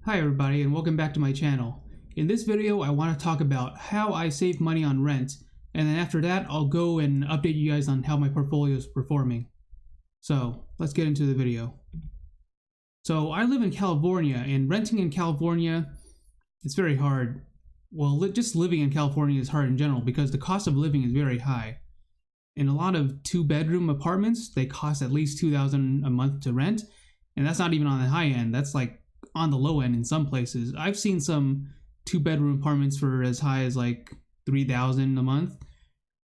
Hi everybody and welcome back to my channel. In this video I want to talk about how I save money on rent, and then after that I'll go and update you guys on how my portfolio is performing. So let's get into the video. So I live in California, and renting in California, it's very hard. Well, just living in California is hard in general because the cost of living is very high. In a lot of 2-bedroom apartments, they cost at least $2,000 a month to rent, and that's not even on the high end. That's like on the low end in some places. I've seen some 2-bedroom apartments for as high as like $3,000 a month.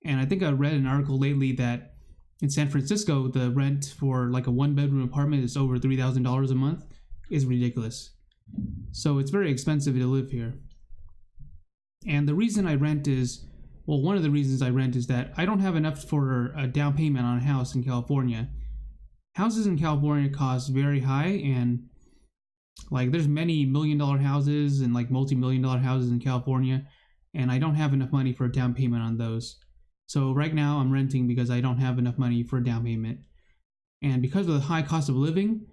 And I think I read an article lately that in San Francisco, the rent for like a 1-bedroom apartment is over $3,000 a month. Is ridiculous. So it's very expensive to live here. And the reason I rent is, well, one of the reasons I rent is that I don't have enough for a down payment on a house in California. Houses in California cost very high, and like there's many $1-million houses and like multi-million-dollar houses in California, and I don't have enough money for a down payment on those. So right now I'm renting because I don't have enough money for a down payment. And because of the high cost of living,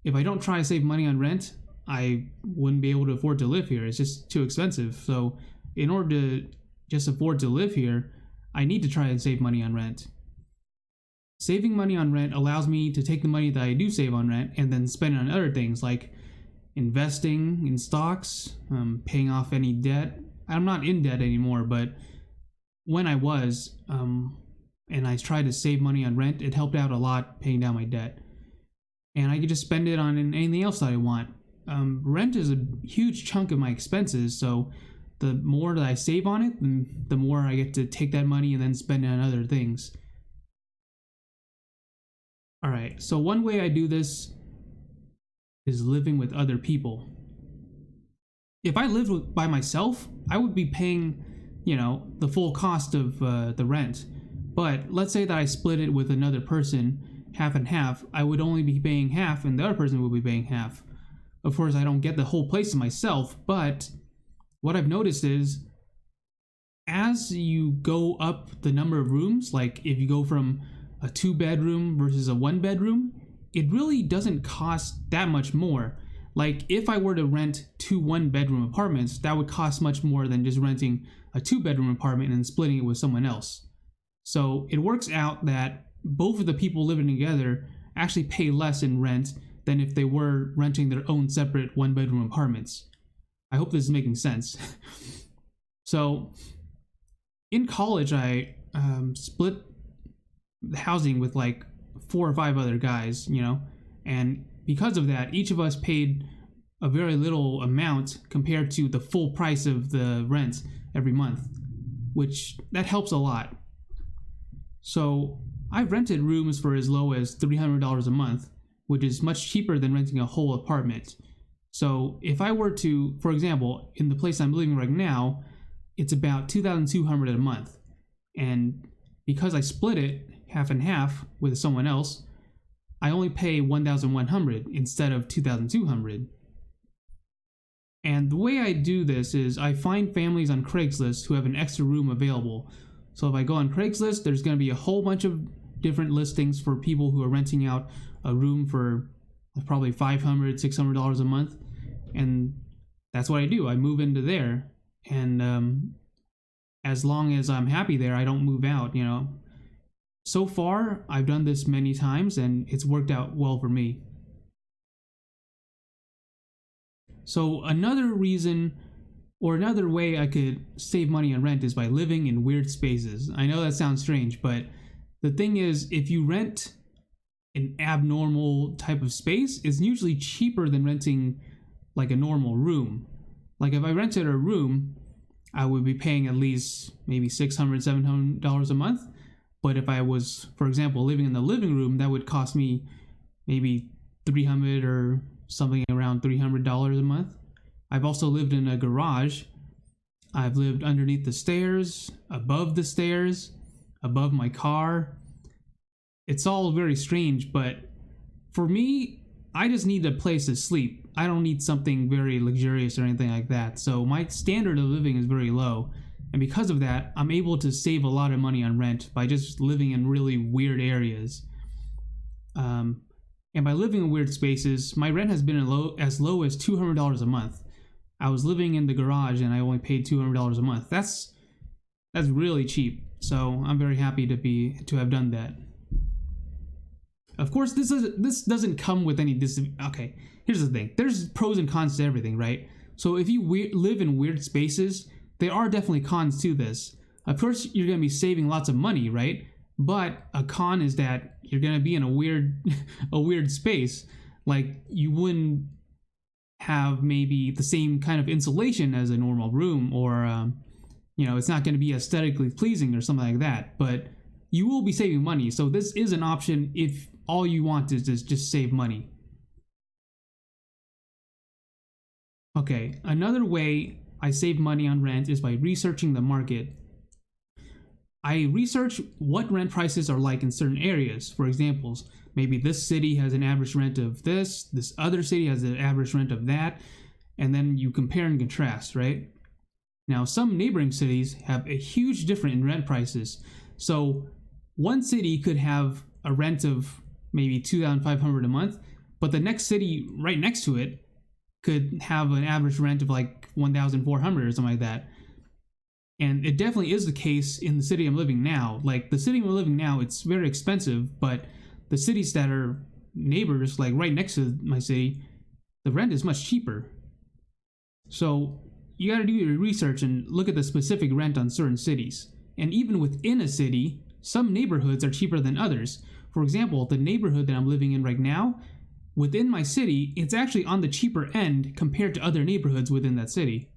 if I don't try to save money on rent, I wouldn't be able to afford to live here. It's just too expensive. So in order to just afford to live here, I need to try and save money on rent. Saving money on rent allows me to take the money that I do save on rent and then spend it on other things like investing in stocks, paying off any debt. I'm not in debt anymore, but when I was, and I tried to save money on rent, it helped out a lot paying down my debt. And I could just spend it on anything else that I want. Rent is a huge chunk of my expenses, so the more that I save on it, the more I get to take that money and then spend it on other things. Alright, so one way I do this is living with other people. If I lived by myself, I would be paying, the full cost of the rent. But let's say that I split it with another person, half and half, I would only be paying half and the other person would be paying half. Of course, I don't get the whole place to myself, but what I've noticed is as you go up the number of rooms, like if you go from a 2-bedroom versus a 1-bedroom, it really doesn't cost that much more. Like if I were to rent 2 1-bedroom apartments, that would cost much more than just renting a 2-bedroom apartment and splitting it with someone else. So it works out that both of the people living together actually pay less in rent than if they were renting their own separate 1-bedroom apartments. I hope this is making sense. So in college, I split the housing with like 4 or 5 other guys, and because of that, each of us paid a very little amount compared to the full price of the rent every month, which that helps a lot. So I've rented rooms for as low as $300 a month, which is much cheaper than renting a whole apartment. So if I were to, for example, in the place I'm living right now, it's about $2,200 a month, and because I split it half and half with someone else, I only pay $1,100 instead of $2,200. And the way I do this is I find families on Craigslist who have an extra room available. So if I go on Craigslist, there's going to be a whole bunch of different listings for people who are renting out a room for probably $500, $600 a month. And that's what I do. I move into there. And as long as I'm happy there, I don't move out, So far, I've done this many times and it's worked out well for me. So another reason or another way I could save money on rent is by living in weird spaces. I know that sounds strange, but the thing is, if you rent an abnormal type of space, it's usually cheaper than renting like a normal room. Like if I rented a room, I would be paying at least maybe $600, $700 a month. But if I was, for example, living in the living room, that would cost me maybe $300 or something around $300 a month. I've also lived in a garage. I've lived underneath the stairs, above the stairs, above my car. It's all very strange, but for me, I just need a place to sleep. I don't need something very luxurious or anything like that. So my standard of living is very low. And because of that, I'm able to save a lot of money on rent by just living in really weird areas. And by living in weird spaces, my rent has been as low as $200 a month. I was living in the garage and I only paid $200 a month. That's really cheap. So I'm very happy to have done that. Of course, this doesn't come with any okay, here's the thing. There's pros and cons to everything, right? So if you live in weird spaces, there are definitely cons to this. Of course, you're going to be saving lots of money, right? But a con is that you're going to be in a weird space. Like, you wouldn't have maybe the same kind of insulation as a normal room, or it's not going to be aesthetically pleasing or something like that. But you will be saving money. So this is an option if all you want is just save money. Okay, another way I save money on rent is by researching the market. I research what rent prices are like in certain areas. For example, maybe this city has an average rent of this other city has an average rent of that, and then you compare and contrast, right? Now, some neighboring cities have a huge difference in rent prices. So one city could have a rent of maybe $2,500 a month, but the next city right next to it could have an average rent of like $1,400 or something like that. And it definitely is the case in the city I'm living now. Like, the city I'm living now, it's very expensive, but the cities that are neighbors, like right next to my city, the rent is much cheaper. So you got to do your research and look at the specific rent on certain cities. And even within a city, some neighborhoods are cheaper than others. For example, the neighborhood that I'm living in right now, within my city, it's actually on the cheaper end compared to other neighborhoods within that city.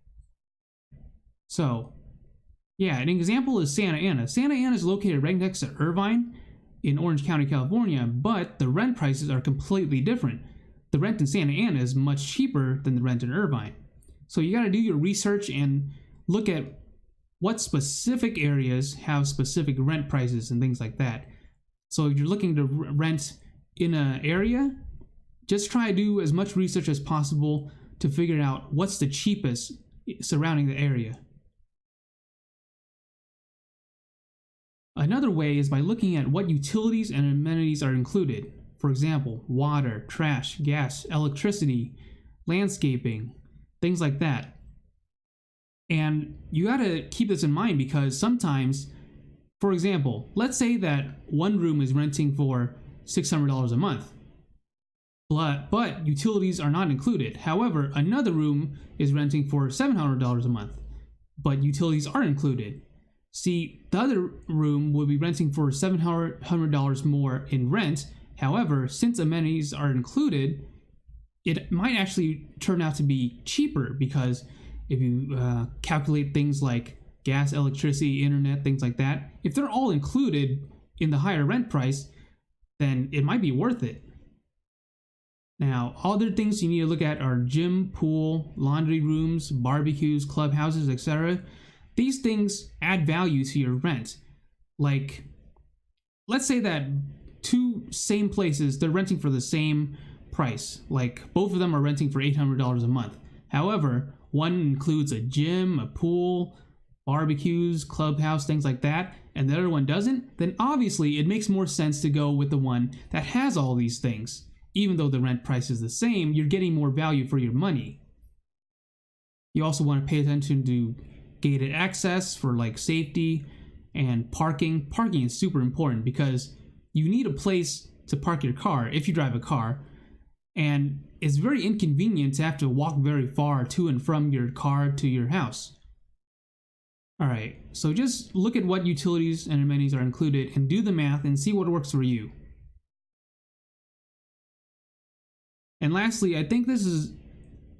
So, yeah, an example is Santa Ana. Santa Ana is located right next to Irvine in Orange County, California, but the rent prices are completely different. The rent in Santa Ana is much cheaper than the rent in Irvine. So you got to do your research and look at what specific areas have specific rent prices and things like that. So if you're looking to rent in an area, just try to do as much research as possible to figure out what's the cheapest surrounding the area. Another way is by looking at what utilities and amenities are included. For example, water, trash, gas, electricity, landscaping, things like that. And you gotta keep this in mind because sometimes, for example, let's say that one room is renting for $600 a month, but utilities are not included. However, another room is renting for $700 a month, but utilities are included. See, the other room will be renting for $700 more in rent. However, since amenities are included, it might actually turn out to be cheaper because if you calculate things like gas, electricity, internet, things like that, if they're all included in the higher rent price, then it might be worth it. Now, other things you need to look at are gym, pool, laundry rooms, barbecues, clubhouses, etc. These things add value to your rent. Like, let's say that two same places, they're renting for the same price. Like, both of them are renting for $800 a month. However, one includes a gym, a pool, barbecues, clubhouse, things like that, and the other one doesn't, then obviously it makes more sense to go with the one that has all these things. Even though the rent price is the same, you're getting more value for your money. You also want to pay attention to gated access for like safety and parking. Parking is super important because you need a place to park your car if you drive a car, and it's very inconvenient to have to walk very far to and from your car to your house. Alright, so just look at what utilities and amenities are included and do the math and see what works for you. And lastly, I think this is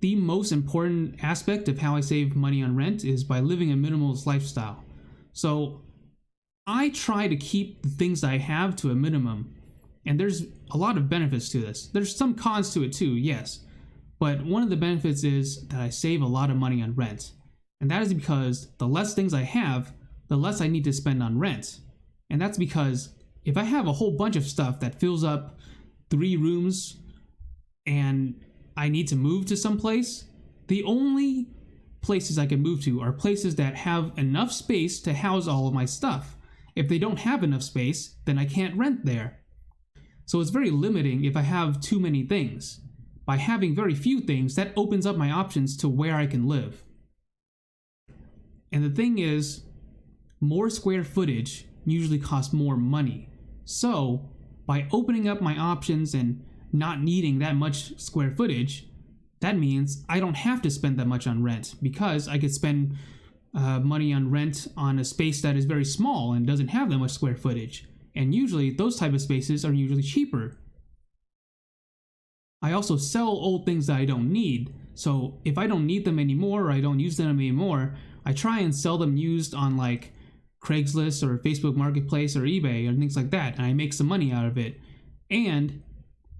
the most important aspect of how I save money on rent is by living a minimalist lifestyle. So I try to keep the things I have to a minimum, and there's a lot of benefits to this. There's some cons to it too, yes, but one of the benefits is that I save a lot of money on rent, and that is because the less things I have, the less I need to spend on rent. And that's because if I have a whole bunch of stuff that fills up 3 rooms and I need to move to some place, the only places I can move to are places that have enough space to house all of my stuff. If they don't have enough space, then I can't rent there. So it's very limiting if I have too many things. By having very few things, that opens up my options to where I can live. And the thing is, more square footage usually costs more money. So by opening up my options and not needing that much square footage, that means I don't have to spend that much on rent, because I could spend money on rent on a space that is very small and doesn't have that much square footage. And usually those type of spaces are usually cheaper. I also sell old things that I don't need. So if I don't need them anymore or I don't use them anymore, I try and sell them used on like Craigslist or Facebook Marketplace or eBay or things like that, and I make some money out of it. And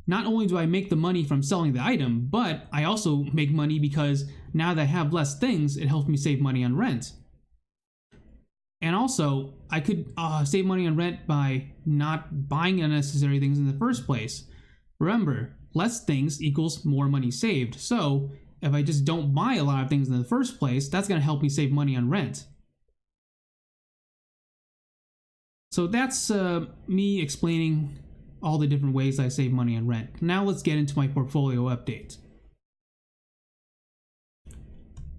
not only do I make the money from selling the item, but I also make money because now that I have less things, it helps me save money on rent. And also, I could save money on rent by not buying unnecessary things in the first place. Remember, less things equals more money saved. So if I just don't buy a lot of things in the first place, that's going to help me save money on rent. So that's me explaining all the different ways I save money on rent. Now let's get into my portfolio update.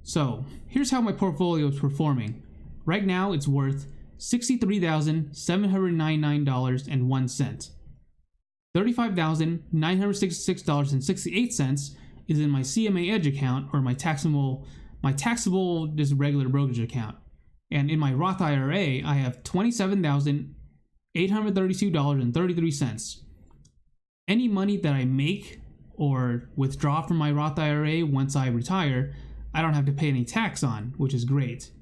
So here's how my portfolio is performing. Right now it's worth $63,799.01. $35,966.68 is in my CMA Edge account, or my taxable just regular brokerage account. And in my Roth IRA, I have $27,832.33. Any money that I make or withdraw from my Roth IRA once I retire, I don't have to pay any tax on, which is great.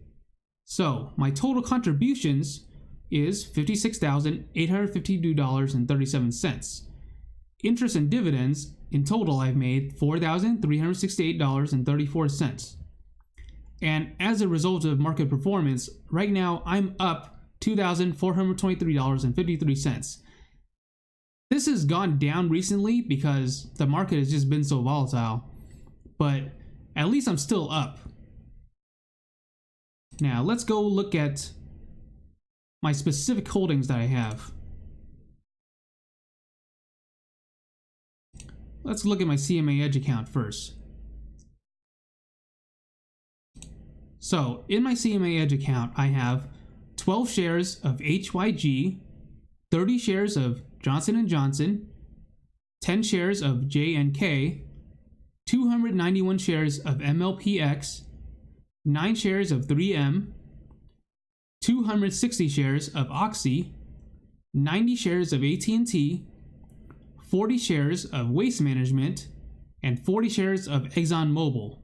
So my total contributions is $56,852.37. Interest and dividends, in total I've made $4,368.34. And as a result of market performance, right now I'm up $2,423.53. This has gone down recently because the market has just been so volatile, but at least I'm still up. Now let's go look at my specific holdings that I have. Let's look at my CMA Edge account first. So in my CMA Edge account, I have 12 shares of HYG, 30 shares of Johnson & Johnson, 10 shares of JNK, 291 shares of MLPX, 9 shares of 3M, 260 shares of Oxy, 90 shares of AT&T, 40 shares of Waste Management, and 40 shares of ExxonMobil.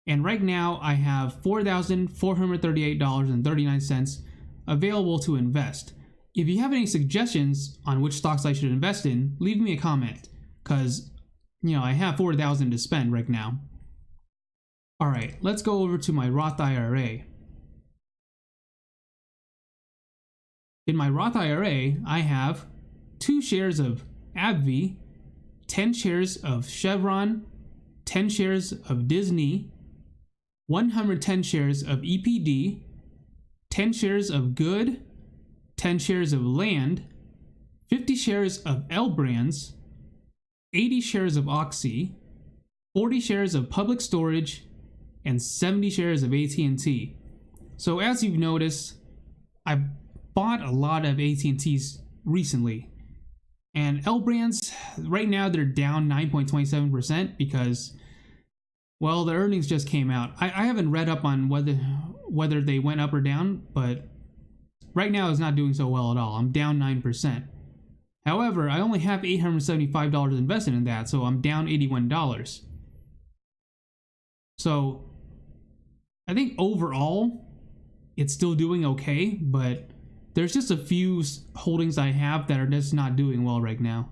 And right now I have $4,438.39 available to invest. If you have any suggestions on which stocks I should invest in, leave me a comment, because I have $4,000 to spend right now. Alright, let's go over to my Roth IRA. In my Roth IRA, I have 2 shares of AbbVie, 10 shares of Chevron, 10 shares of Disney, 110 shares of EPD, 10 shares of Good, 10 shares of Land, 50 shares of L Brands, 80 shares of Oxy, 40 shares of Public Storage, and 70 shares of AT&T. So as you've noticed, I bought a lot of AT&Ts recently. And L Brands, right now they're down 9.27% because, well, the earnings just came out. I haven't read up on whether they went up or down, but right now it's not doing so well at all. I'm down 9%. However, I only have $875 invested in that, so I'm down $81. So I think overall it's still doing okay, but there's just a few holdings I have that are just not doing well right now.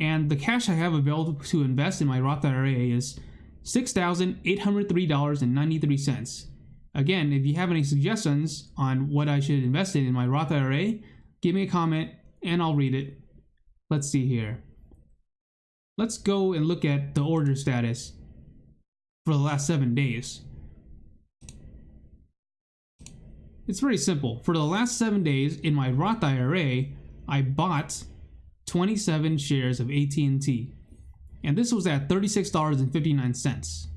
And the cash I have available to invest in my Roth IRA is $6,803.93. Again, if you have any suggestions on what I should invest in my Roth IRA, give me a comment and I'll read it. Let's see here. Let's go and look at the order status for the last 7 days. It's very simple. For the last 7 days in my Roth IRA, I bought 27 shares of AT&T, and this was at $36.59.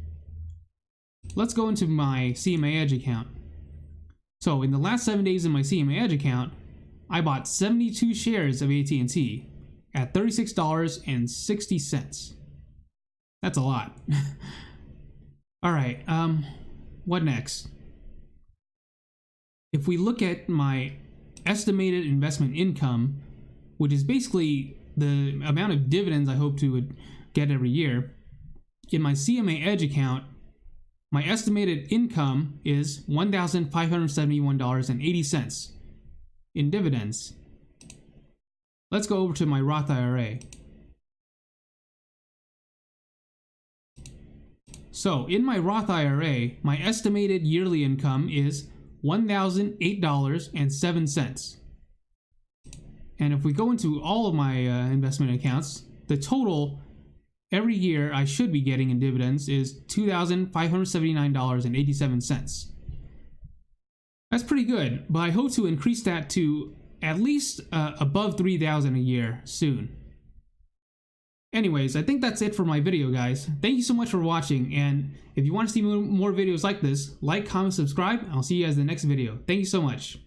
Let's go into my CMA Edge account. So in the last 7 days in my CMA Edge account, I bought 72 shares of AT&T at $36.60. That's a lot. All right, what next? If we look at my estimated investment income, which is basically the amount of dividends I hope to get every year, in my CMA Edge account, my estimated income is $1,571.80 in dividends. Let's go over to my Roth IRA. So in my Roth IRA, my estimated yearly income is $1,008.07. And if we go into all of my investment accounts, the total every year I should be getting in dividends is $2,579.87. That's pretty good, but I hope to increase that to at least above $3,000 a year soon. Anyways, I think that's it for my video, guys. Thank you so much for watching, and if you want to see more videos like this, like, comment, subscribe, and I'll see you guys in the next video. Thank you so much.